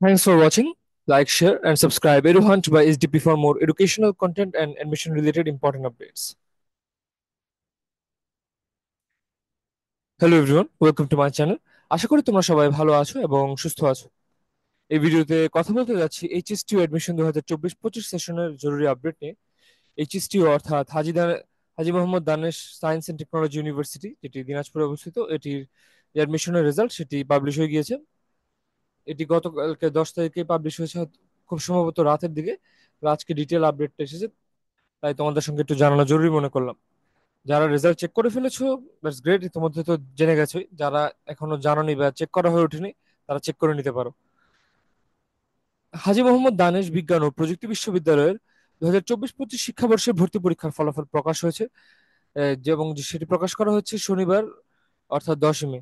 Thanks for watching. Like, share, and subscribe. Eduhunt by SDP for more educational content and admission related important updates. Hello everyone, welcome to my channel. আশা করি তোমরা সবাই ভালো আছো এবং সুস্থ আছো। এই ভিডিওতে কথা বলতে যাচ্ছি এইচএসটিউ অ্যাডমিশন 2024-25 সেশনের জরুরি আপডেট নিয়ে। এইচএসটিউ অর্থাৎ Haji Mohammad Danesh science and technology university, যেটি দিনাজপুরে অবস্থিত, এটির যে অ্যাডমিশনের রেজাল্ট সেটি পাবলিশ হয়ে গিয়েছে। এটি গতকালকে 10 তারিখে পাবলিশ হয়েছে, খুব সম্ভবত রাতের দিকে। তো আজকে ডিটেল আপডেটটা এসেছে, তাই তোমাদের সঙ্গে একটু জানানো জরুরি মনে করলাম। যারা রেজাল্ট চেক করে ফেলেছো, দ্যাটস গ্রেট, ইতিমধ্যে তো জেনে গেছোই। যারা এখনো জানোনি বা চেক করা হয়ে ওঠেনি, তারা চেক করে নিতে পারো। হাজী মোহাম্মদ দানেশ বিজ্ঞান ও প্রযুক্তি বিশ্ববিদ্যালয়ের 2024-25 শিক্ষাবর্ষের ভর্তি পরীক্ষার ফলাফল প্রকাশ হয়েছে। এবং সেটি প্রকাশ করা হচ্ছে শনিবার, অর্থাৎ 10ই মে।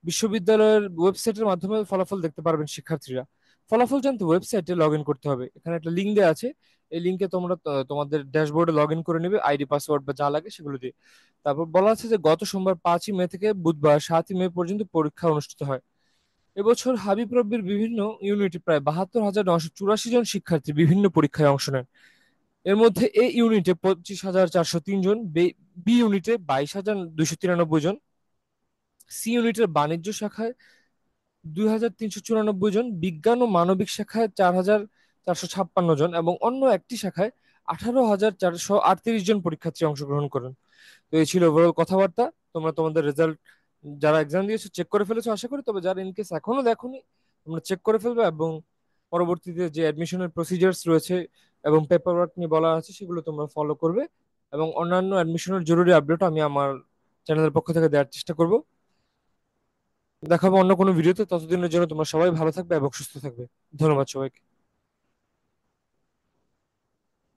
বিশ্ববিদ্যালয়ের ওয়েবসাইটের মাধ্যমে ফলাফল দেখতে পারবেন শিক্ষার্থীরা। ফলাফল জানতে ওয়েবসাইটে লগ ইন করতে হবে। এখানে একটা লিঙ্ক দেওয়া আছে। এই লিঙ্কে তোমরা তোমাদের ড্যাশবোর্ডে লগ ইন করে নেবে, আইডি পাসওয়ার্ড বা যা লাগে সেগুলো দিয়ে। তারপর বলা আছে যে গত সোমবার 5ই মে থেকে বুধবার 7ই মে পর্যন্ত পরীক্ষা অনুষ্ঠিত হয়। এবছর হাবিব রব্বির বিভিন্ন ইউনিটে প্রায় 72,984 জন শিক্ষার্থী বিভিন্ন পরীক্ষায় অংশ নেন। এর মধ্যে এ ইউনিটে 25,403 জন, বি ইউনিটে 22,293 জন, সি ইউনিটের বাণিজ্য শাখায় 2,394 জন, বিজ্ঞান ও মানবিক শাখায় 4,456 জন এবং অন্য একটি শাখায় 18,438 জন পরীক্ষার্থী অংশগ্রহণ করেন। তো এই ছিল ওভারঅল কথাবার্তা। তোমরা তোমাদের রেজাল্ট, যারা এক্সাম দিয়েছো, চেক করে ফেলেছো আশা করি। তবে যারা ইনকেস এখনো দেখোনি, তোমরা চেক করে ফেলবে এবং পরবর্তীতে যে অ্যাডমিশনের প্রসিজার্স রয়েছে এবং পেপার ওয়ার্ক নিয়ে বলা আছে সেগুলো তোমরা ফলো করবে। এবং অন্যান্য অ্যাডমিশনের জরুরি আপডেট আমি আমার চ্যানেলের পক্ষ থেকে দেওয়ার চেষ্টা করব। দেখাবো অন্য কোনো ভিডিওতে। ততদিনের জন্য তোমরা সবাই ভালো থাকবে এবং সুস্থ থাকবে। ধন্যবাদ সবাইকে।